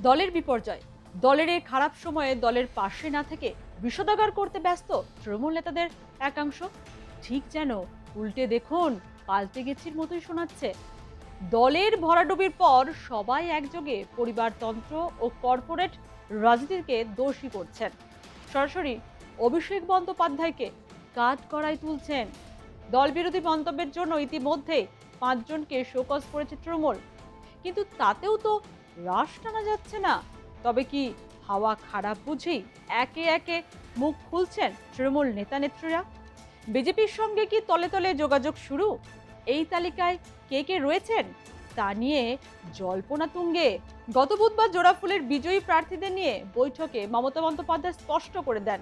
দলের বিপর্যয়, দলের এই খারাপ সময়ে দলের পাশে না থেকে বিষোদাগার করতে ব্যস্ত তৃণমূল নেতাদের একাংশ। ঠিক যেন উল্টে দেখুন পাল্টে গেছির মতোই শোনাচ্ছে। দলের ভরাডুবির পর সবাই একযোগে পরিবারতন্ত্র ও কর্পোরেট রাজনীতিকে দোষী করছেন। সরাসরি অভিষেক বন্দ্যোপাধ্যায়কে কাঠগড়ায় তুলছেন। দল বিরোধী মন্তব্যের জন্য ইতিমধ্যে 5 জনকে শোকজ করেছে তৃণমূল, কিন্তু তাতেও তো রাশ টানা যাচ্ছে না। তবে কি হাওয়া খারাপ বুঝি একে একে মুখ খুলছেন তৃণমূল নেতা নেত্রীরা? বিজেপির সঙ্গে কি তলে তলে যোগাযোগ শুরু? এই তালিকায় কে কে রয়েছেন তা নিয়ে জল্পনা তুঙ্গে। গত বুধবার জোড়াফুলের বিজয়ী প্রার্থীদের নিয়ে বৈঠকে মমতা বন্দ্যোপাধ্যায় স্পষ্ট করে দেন,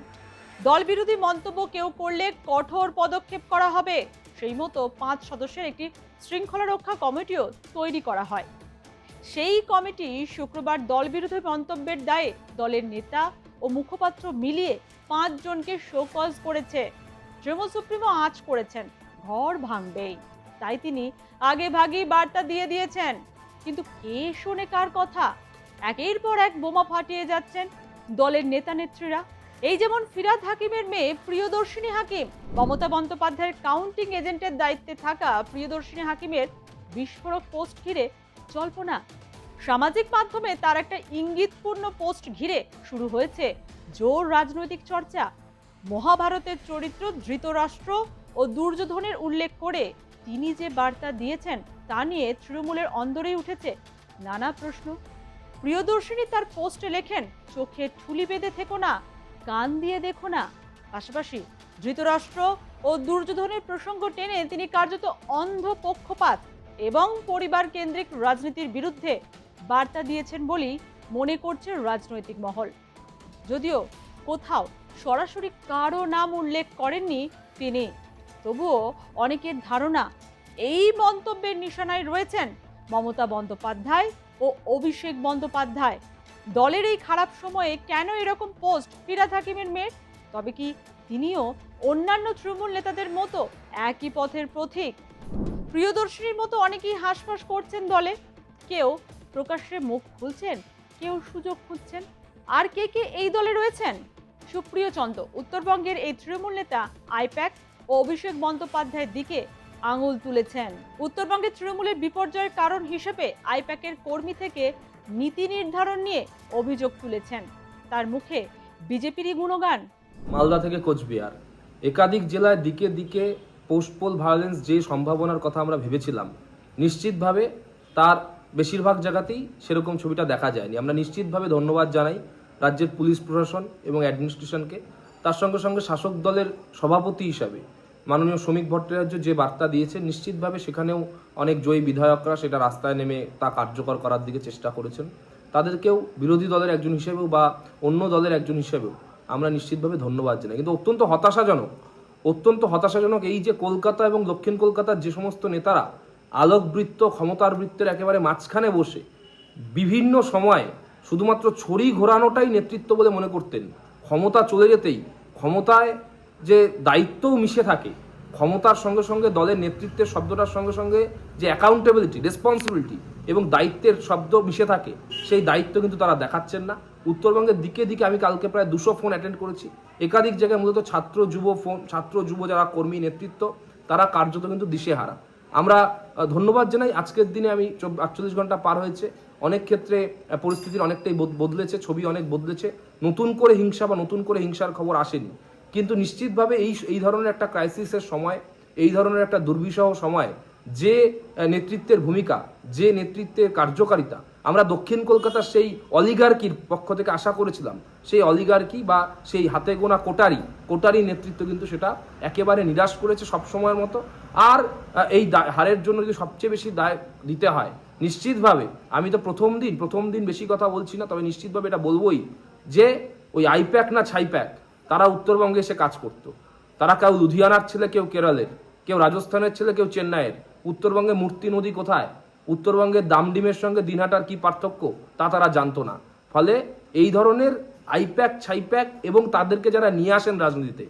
দল বিরোধী মন্তব্য কেউ করলে কঠোর পদক্ষেপ করা হবে। সেই মতো 5 সদস্যের একটি শৃঙ্খলা রক্ষা কমিটিও তৈরি করা হয়। সেই কমিটি শুক্রবার দল বিরোধী মন্তব্যের দায়ে দলের নেতা ও মুখপাত্র মিলিয়ে 5 জনকে শোকজ করেছে। তৃণমূল সুপ্রিমো আঁচ করেছেন ঘর ভাঙবেই, তাই তিনি আগে ভাগেই বার্তা দিয়ে দিয়েছেন। কিন্তু কে শোনে কার কথা? একের পর এক বোমা ফাটিয়ে যাচ্ছেন দলের নেতা নেত্রীরা। এই যেমন ফিরহাদ হাকিমের মেয়ে প্রিয়দর্শিনী হাকিম, মমতা বন্দ্যোপাধ্যায়ের কাউন্টিং এজেন্টের দায়িত্বে থাকা প্রিয়দর্শিনী হাকিমের বিস্ফোরক পোস্ট ঘিরে জল্পনা। সামাজিক মাধ্যমে তার একটা ইঙ্গিতপূর্ণ পোস্ট ঘিরে শুরু হয়েছে জোর রাজনৈতিক চর্চা। মহাভারতের চরিত্র ধৃতরাষ্ট্র ও দুর্যোধনের উল্লেখ করে তিনি যে বার্তা দিয়েছেন তা নিয়ে তৃণমূলের অন্দরেই উঠেছে নানা প্রশ্ন। প্রিয়দর্শিনী তার পোস্টে লেখেন, চোখে ঠুলি বেঁধে থেকো না, কান দিয়ে দেখো না। পাশাপাশি ধৃতরাষ্ট্র ও দুর্যোধনের প্রসঙ্গ টেনে তিনি কার্যত অন্ধ পক্ষপাত এবং পরিবার কেন্দ্রিক রাজনীতির বিরুদ্ধে বার্তা দিয়েছেন বলেই মনে করছে রাজনৈতিক মহল। যদিও কোথাও সরাসরি কারো নাম উল্লেখ করেননি তিনি, তবুও অনেকের ধারণা এই মন্তব্যের নিশানায় রয়েছেন মমতা বন্দ্যোপাধ্যায় ও অভিষেক বন্দ্যোপাধ্যায়। দলের এই খারাপ সময়ে কেন এরকম পোস্ট ফিরহাদ হাকিমের মেয়ের? তবে কি তিনিও অন্যান্য তৃণমূল নেতাদের মতো একই পথের পথিক? প্রিয়দর্শিনীর মতো অনেকেই হাঁসফাঁস করছেন দলে, কেউ প্রকাশ্যে মুখ খুলছেন, কেউ সুযোগ খুঁজছেন। আর কে কে এই দলে রয়েছেন? সুপ্রিয় চন্দ উত্তরবঙ্গের এই তৃণমূল নেতা আইপ্যাক ও অভিষেক বন্দ্যোপাধ্যায়ের দিকে আঙুল তুলেছেন। উত্তরবঙ্গের তৃণমূলের বিপর্যয়ের কারণ হিসেবে আইপ্যাকের কর্মী থেকে নীতি নির্ধারণ নিয়ে অভিযোগ তুলেছেন। তার মুখে বিজেপিরই গুণগান। মালদা থেকে কোচবিহার একাধিক জেলায় দিকে দিকে পোস্ট পোল ভায়োলেন্স যে সম্ভাবনার কথা আমরা ভেবেছিলাম, নিশ্চিতভাবে তার বেশিরভাগ জায়গাতেই সেরকম ছবিটা দেখা যায়নি। আমরা নিশ্চিতভাবে ধন্যবাদ জানাই রাজ্যের পুলিশ প্রশাসন এবং অ্যাডমিনিস্ট্রেশনকে। তার সঙ্গে সঙ্গে শাসক দলের সভাপতি হিসাবে মাননীয় শ্রমিক ভট্টাচার্য যে বার্তা দিয়েছে, নিশ্চিতভাবে সেখানেও অনেক জয়ী বিধায়করা সেটা রাস্তায় নেমে তা কার্যকর করার দিকে চেষ্টা করেছেন। তাদেরকেও বিরোধী দলের একজন হিসেবেও বা অন্য দলের একজন হিসেবেও আমরা নিশ্চিতভাবে ধন্যবাদ জানাই। কিন্তু অত্যন্ত হতাশাজনক এই যে কলকাতা এবং দক্ষিণ কলকাতার যে সমস্ত নেতারা আলোকবৃত্ত ক্ষমতার বৃত্তের একেবারে মাঝখানে বসে বিভিন্ন সময়ে শুধুমাত্র ছড়ি ঘোরানোটাই নেতৃত্ব বলে মনে করতেন, ক্ষমতা চলে যেতেই ক্ষমতায় যে দায়িত্বও মিশে থাকে, ক্ষমতার সঙ্গে সঙ্গে দলের নেতৃত্বের শব্দটার সঙ্গে সঙ্গে যে অ্যাকাউন্টেবিলিটি, রেসপন্সিবিলিটি এবং দায়িত্বের শব্দ মিশে থাকে, সেই দায়িত্ব কিন্তু তারা দেখাচ্ছেন না। উত্তরবঙ্গের দিকে দিকে আমি কালকে প্রায় 200 ফোন অ্যাটেন্ড করেছি। একাধিক জায়গায় মূলত ছাত্র যুব যারা কর্মী নেতৃত্ব, তারা কার্যত কিন্তু দিশেহারা। আমরা ধন্যবাদ জানাই। আজকের দিনে আমি 48 ঘন্টা পার হয়েছে, অনেক ক্ষেত্রে পরিস্থিতির অনেকটাই বদলেছে, ছবি অনেক বদলেছে। নতুন করে হিংসা বা নতুন করে হিংসার খবর আসেনি, কিন্তু নিশ্চিতভাবে এই ধরনের একটা ক্রাইসিসের সময়, এই ধরনের একটা দুর্বিষহ সময় যে নেতৃত্বের ভূমিকা, যে নেতৃত্বের কার্যকারিতা আমরা দক্ষিণ কলকাতার সেই অলিগার্কির পক্ষ থেকে আশা করেছিলাম, সেই অলিগার্কি বা সেই হাতে গোনা কোটারি নেতৃত্ব কিন্তু সেটা একেবারে নিরাশ করেছে সবসময়ের মতো। আর এই হারের জন্য যদি সবচেয়ে বেশি দায় দিতে হয়, নিশ্চিতভাবে আমি তো প্রথম দিন বেশি কথা বলছি না, তবে নিশ্চিতভাবে এটা বলবোই যে ওই আইপ্যাক না ছাইপ্যাক তারা উত্তরবঙ্গে এসে কাজ করতো। তারা কেউ লুধিয়ানার ছেলে, কেউ কেরলের, কেউ রাজস্থানের ছেলে, কেউ চেন্নাইয়ের। উত্তরবঙ্গে মূর্তি নদী কোথায়, উত্তরবঙ্গের দামডিমের সঙ্গে দিনহাটার কি পার্থক্য তা তারা জানতো না। ফলে এই ধরনের আইপ্যাক ছাইপ্যাক এবং তাদেরকে যারা নিয়ে আসেন রাজনীতিতে,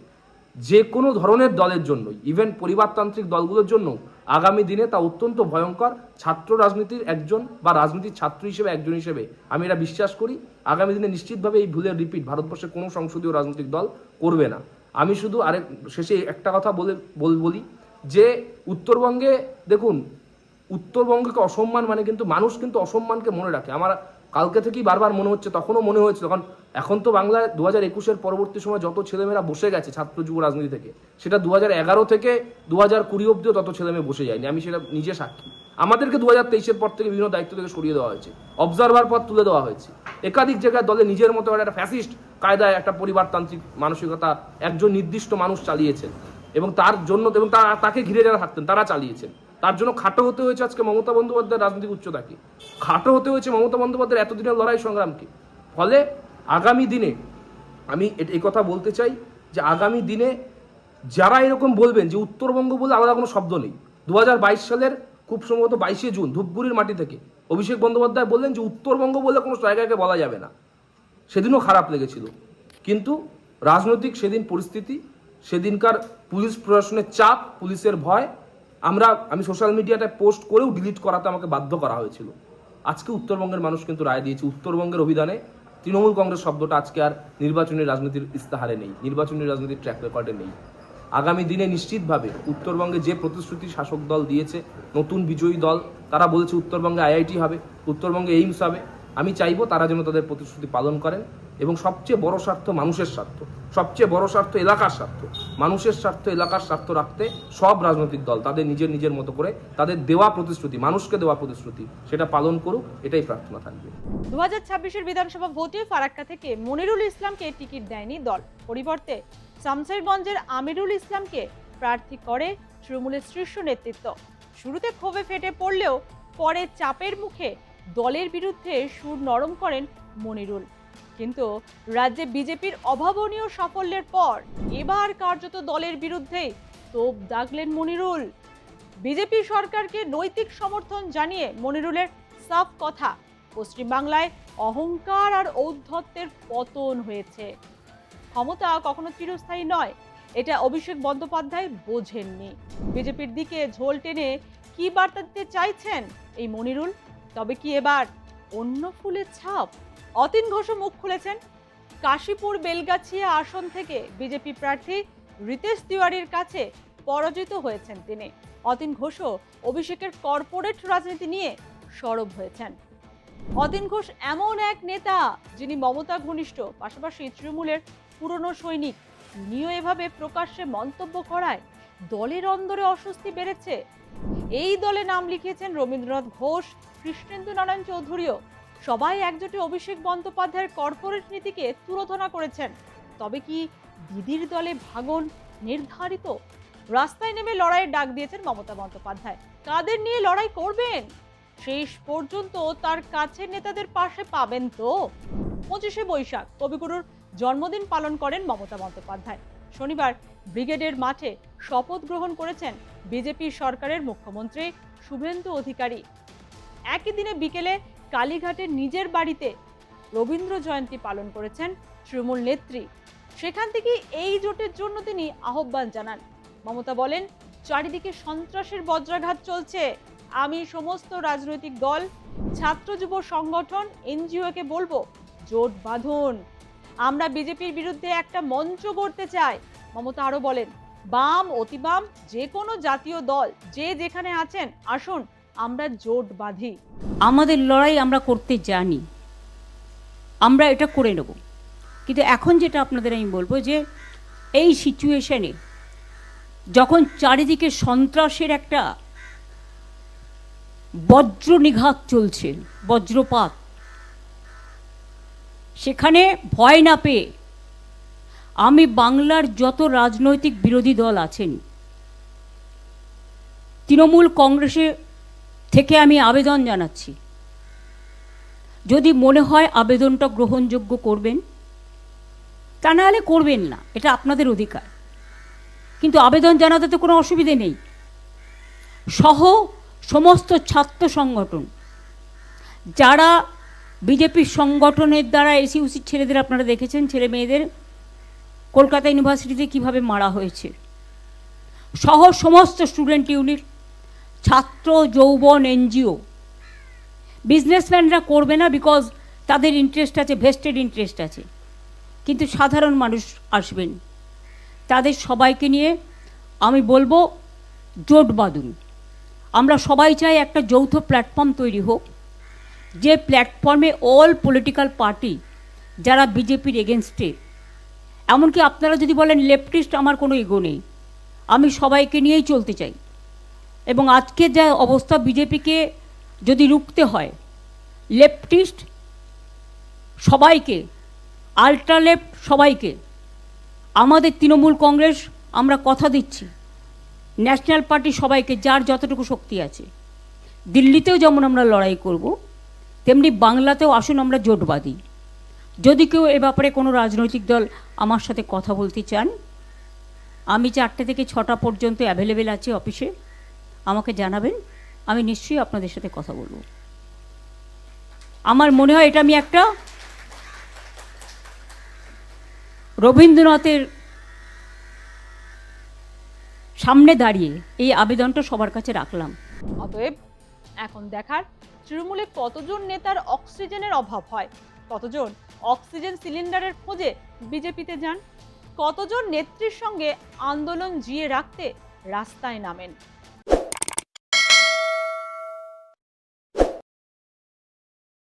যে কোনো ধরনের দলের জন্যই, ইভেন পরিবারতান্ত্রিক দলগুলোর জন্য আগামী দিনে তা অত্যন্ত ভয়ঙ্কর। ছাত্র রাজনীতির একজন বা রাজনীতির ছাত্র হিসেবে একজন হিসেবে আমি এটা বিশ্বাস করি, আগামী দিনে নিশ্চিতভাবে এই ভুলের রিপিট ভারতবর্ষের কোনো সংসদীয় রাজনৈতিক দল করবে না। আমি শুধু শেষে একটা কথা বলি যে উত্তরবঙ্গে দেখুন, উত্তরবঙ্গকে অসম্মান মানে কিন্তু মানুষ কিন্তু অসম্মানকে মনে রাখে। আমার কালকে থেকেই বারবার মনে হচ্ছে, তখনও মনে হয়েছে, তখন এখন তো বাংলায় 2021-এর পরবর্তী সময় যত ছেলেমেয়েরা বসে গেছে ছাত্র যুব রাজনীতি থেকে, সেটা 2011 থেকে 2020 অব্দিও তত ছেলেমেয়ে বসে যায়নি। আমি সেটা নিজে সাক্ষী। আমাদেরকে 2023-এর পর থেকে বিভিন্ন দায়িত্ব থেকে সরিয়ে দেওয়া হয়েছে, অবজারভার পদ তুলে দেওয়া হয়েছে। একাধিক জায়গায় দলে নিজের মতো একটা ফ্যাসিস্ট কায়দায় একটা পরিবারতান্ত্রিক মানসিকতা একজন নির্দিষ্ট মানুষ চালিয়েছেন, এবং তার জন্য এবং তাকে ঘিরে যারা থাকতেন তারা চালিয়েছেন। তার জন্য খাটো হতে হয়েছে আজকে মমতা বন্দ্যোপাধ্যায়ের রাজনৈতিক উচ্চতাকে, খাটো হতে হয়েছে মমতা বন্দ্যোপাধ্যায়ের এতদিনের লড়াই সংগ্রামকে। ফলে আগামী দিনে আমি এই কথা বলতে চাই যে আগামী দিনে যারা এরকম বলবেন যে উত্তরবঙ্গ বলে আলাদা কোনো শব্দ নেই, 2022 সালের খুব সম্ভবত 22শে জুন ধূপগুড়ির মাটি থেকে অভিষেক বন্দ্যোপাধ্যায় বললেন যে উত্তরবঙ্গ বলে কোনো জায়গাকে বলা যাবে না। সেদিনও খারাপ লেগেছিল, কিন্তু রাজনৈতিক সেদিন পরিস্থিতি, সেদিনকার পুলিশ প্রশাসনের চাপ, পুলিশের ভয়, আমি সোশ্যাল মিডিয়াতে পোস্ট করেও ডিলিট করাতে আমাকে বাধ্য করা হয়েছিল। আজকে উত্তরবঙ্গের মানুষ কিন্তু রায় দিয়েছে। উত্তরবঙ্গের অভিধানে তৃণমূল কংগ্রেস শব্দটা আজকে আর নির্বাচনী রাজনীতির ইস্তাহারে নেই, নির্বাচনী রাজনীতির ট্র্যাক রেকর্ডে নেই। আগামী দিনে নিশ্চিতভাবে উত্তরবঙ্গে যে প্রতিশ্রুতি শাসক দল দিয়েছে, নতুন বিজয়ী দল, তারা বলেছে উত্তরবঙ্গে আইআইটি হবে, উত্তরবঙ্গে এইমস হবে। আমি চাইবো তারা যেন তাদের প্রতিশ্রুতি পালন করেন, এবং সবচেয়ে বড় স্বার্থ মানুষের স্বার্থ, সবচেয়ে বড় স্বার্থ এলাকার স্বার্থ, মানুষের স্বার্থ, এলাকার স্বার্থ রাখতে সব রাজনৈতিক দল তাদের নিজের মতো করে তাদের দেওয়া প্রতিশ্রুতি, মানুষকে দেওয়া প্রতিশ্রুতি, সেটা পালন করুক, এটাই প্রার্থনা থাকবে। 2026-এর বিধানসভা ভোটে ফারাক্কা থেকে মনিরুল ইসলামকে টিকিট দেয়নি দল, পরিবর্তে শামশেরগঞ্জের আমিরুল ইসলামকে প্রার্থী করে তৃণমূলের শীর্ষ নেতৃত্ব। শুরুতে ক্ষোভে ফেটে পড়লেও পরে চাপের মুখে দলের বিরুদ্ধে সুর নরম করেন মনিরুল। কিন্তু রাজ্যে বিজেপির অভাবনীয় সাফল্যের পর এবার কার্যত দলের বিরুদ্ধেই তোপ দাগলেন মনিরুল। বিজেপি সরকারকে নৈতিক সমর্থন জানিয়ে মনিরুলের সাফ কথা, পশ্চিমবাংলায় অহংকার আর ঔদ্ধত্যের পতন হয়েছে। ক্ষমতা কখনো চিরস্থায়ী নয়, এটা অভিষেক বন্দ্যোপাধ্যায় বোঝেননি। বিজেপির দিকে ঝোল টেনে কি বার্তা দিতে চাইছেন এই মনিরুল? তবে কি এবার অন্য ফুলের ছাপ? অতীন ঘোষও মুখ খুলেছেন। কাশীপুর বেলগাছিয়া আসন থেকে বিজেপি প্রার্থী রিতেশ তিওয়ারির কাছে পরাজিত হয়েছেন তিনি। অতীন ঘোষও অভিষেকের কর্পোরেট রাজনীতি নিয়ে সরব হয়েছেন। অতীন ঘোষ এমন এক নেতা যিনি মমতা ঘনিষ্ঠ, পাশাপাশি তৃণমূলের পুরনো সৈনিক। তিনিও এভাবে প্রকাশ্যে মন্তব্য করায় দলের অন্দরে অস্বস্তি বেড়েছে। এই দলে নাম লিখিয়েছেন রবীন্দ্রনাথ ঘোষ, কৃষ্ণেন্দু নারায়ণ চৌধুরীও। সবাই একজোটে অভিষেক বন্দ্যোপাধ্যায়ের কর্পোরেট নীতিকে তুলোধনা করেছেন। তবে কি দিদির দলে ভাঙন নির্ধারিত? রাস্তায় নেমে লড়াইয়ের ডাক দিয়েছেন মমতা বন্দ্যোপাধ্যায়। কাদের নিয়ে লড়াই করবেন? শেষ পর্যন্ত তার কাছের নেতাদের পাশে পাবেন তো? 25শে বৈশাখ কবিগুরুর জন্মদিন পালন করেন মমতা বন্দ্যোপাধ্যায়। শনিবার ব্রিগেডের মাঠে শপথ গ্রহণ করেছেন বিজেপি সরকারের মুখ্যমন্ত্রী শুভেন্দু অধিকারী। একই দিনে বিকেলে কালীঘাটের নিজের বাড়িতে রবীন্দ্র জয়ন্তী পালন করেছেন তৃণমূল নেত্রী। সেখান থেকে এই জোটের জন্য তিনি আহ্বান জানান। মমতা বলেন, চারিদিকে সন্ত্রাসের বজ্রাঘাত চলছে। আমি সমস্ত রাজনৈতিক দল, ছাত্র যুব সংগঠন, এনজিওকে বলবো, জোট বাঁধুন। আমরা বিজেপির বিরুদ্ধে একটা মঞ্চ গড়তে চাই। মমতা আরো বলেন, বাম, অতি বাম, যে কোনো জাতীয় দল যে যেখানে আছেন, আসুন আমরা জোট বাঁধি। আমাদের লড়াই আমরা করতে জানি, আমরা এটা করে নেব। কিন্তু এখন যেটা আপনাদের আমি বলবো যে এই সিচুয়েশনে যখন চারিদিকে সন্ত্রাসের একটা বজ্র নিঘাত চলছে, বজ্রপাত, সেখানে ভয় না পেয়ে আমি বাংলার যত রাজনৈতিক বিরোধী দল আছেন, তৃণমূল কংগ্রেসে থেকে আমি আবেদন জানাচ্ছি, যদি মনে হয় আবেদনটা গ্রহণযোগ্য করবেন, তা নাহলে করবেন না, এটা আপনাদের অধিকার। কিন্তু আবেদন জানাতে তো কোনো অসুবিধে নেই। সহ সমস্ত ছাত্র সংগঠন, যারা বিজেপির সংগঠনের দ্বারা এসইউসির ছেলেদের আপনারা দেখেছেন, ছেলে মেয়েদের কলকাতা ইউনিভার্সিটিতে কিভাবে মারা হয়েছে, সহ সমস্ত স্টুডেন্ট ইউনিট, ছাত্র, যৌবন, এনজিও, বিজনেসম্যানরা করবে না, বিকজ তাদের ইন্টারেস্ট আছে, ভেস্টেড ইন্টারেস্ট আছে। কিন্তু সাধারণ মানুষ আসবেন, তাদের সবাইকে নিয়ে আমি বলবো জোট বাঁধুন। আমরা সবাই চাই একটা যৌথ প্ল্যাটফর্ম তৈরি হোক, যে প্ল্যাটফর্মে অল পলিটিক্যাল পার্টি যারা বিজেপির এগেনস্টে, এমনকি আপনারা যদি বলেন লেফটিস্ট, আমার কোনো ইগো নেই, আমি সবাইকে নিয়েই চলতে চাই। এবং আজকে যা অবস্থা, বিজেপিকে যদি রুখতে হয়, লেফটিস্ট সবাইকে, আল্ট্রা লেফট সবাইকে, আমাদের তৃণমূল কংগ্রেস আমরা কথা দিচ্ছি, ন্যাশনাল পার্টি সবাইকে, যার যতটুকু শক্তি আছে, দিল্লিতেও যেমন আমরা লড়াই করব, তেমনি বাংলাতেও আসুন আমরা জোট বাঁধি। যদি কেউ এ ব্যাপারে কোনো রাজনৈতিক দল আমার সাথে কথা বলতে চান, আমি 4টে থেকে 6টা পর্যন্ত অ্যাভেলেবেল আছি অফিসে, আমাকে জানাবেন, আমি নিশ্চয়ই আপনাদের সাথে কথা বলবো। আমার মনে হয় এটা আমি একটা রবীন্দ্রনাথের সামনে দাঁড়িয়ে এই আবেদনটা সবার কাছে রাখলাম। অতএব এখন দেখার তৃণমূলে কতজন নেতার অক্সিজেনের অভাব হয়, কতজন অক্সিজেন সিলিন্ডারের খোঁজে বিজেপিতে যান, কতজন নেত্রীর সঙ্গে আন্দোলন জিয়ে রাখতে রাস্তায় নামেন।